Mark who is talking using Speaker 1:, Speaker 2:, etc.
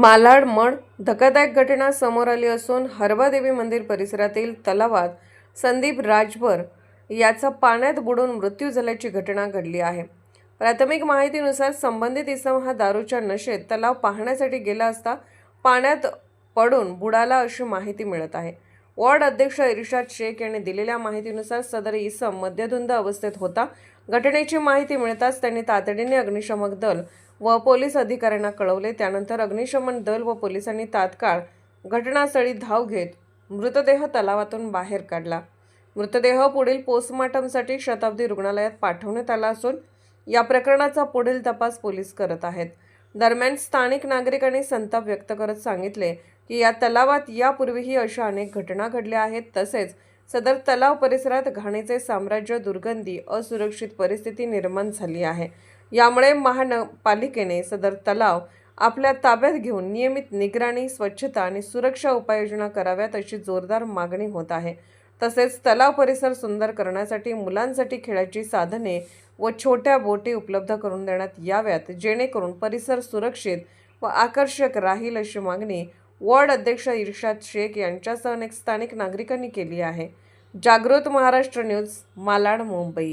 Speaker 1: Malad mud धक्कादायक घटना समोर आली असून हरबादेवी मंदिर परिसरातील तलावात संदीप राजभर याचा पाण्यात बुडून मृत्यू झाल्याची घटना घडली आहे। प्राथमिक माहितीनुसार संबंधित इसम हा दारूच्या नशेत तलाव पाहण्यासाठी गेला असता पाण्यात पडून बुडाला अशी माहिती मिळत आहे। वॉर्ड अध्यक्ष इर्शाद शेख यांनी दिलेल्या माहितीनुसार सदर इसम मद्यधुंद अवस्थेत होता। घटनेची माहिती मिळताच त्यांनी तातडीने अग्निशमन दल व पोलीस अधिकाऱ्यांना कळवले। त्यानंतर अग्निशमन दल व पोलिसांनी तात्काळ घटनास्थळी धाव घेत मृतदेह तलावातून बाहेर काढला। मृतदेह पुढील पोस्टमॉर्टमसाठी शताब्दी रुग्णालयात पाठवण्यात आला असून या प्रकरणाचा पुढील तपास पोलीस करत आहेत। दरम्यान स्थानिक नागरिकांनी संताप व्यक्त करत सांगितले की या तलावात यापूर्वीही अशा अनेक घटना घडल्या आहेत। तसेच सदर तलाव परिसरात घाणीचे साम्राज्य, दुर्गंधी, असुरक्षित परिस्थिती निर्माण झाली आहे। यामुळे महानगरपालिकेने सदर तलाव आपल्या ताब्यात घेऊन नियमित निगराणी, स्वच्छता आणि सुरक्षा उपाययोजना कराव्यात अशी जोरदार मागणी होत आहे। तसेच तलाव परिसर सुंदर करण्यासाठी मुलांसाठी खेळाची साधने व छोट्या बोटी उपलब्ध करून देण्यात याव्यात, जेणेकरून परिसर सुरक्षित व आकर्षक राहील अशी मागणी वॉर्ड अध्यक्ष इर्शाद शेख यांच्यासह अनेक स्थानिक नागरिकांनी केली आहे। जागृत महाराष्ट्र न्यूज, मालाड, मुंबई।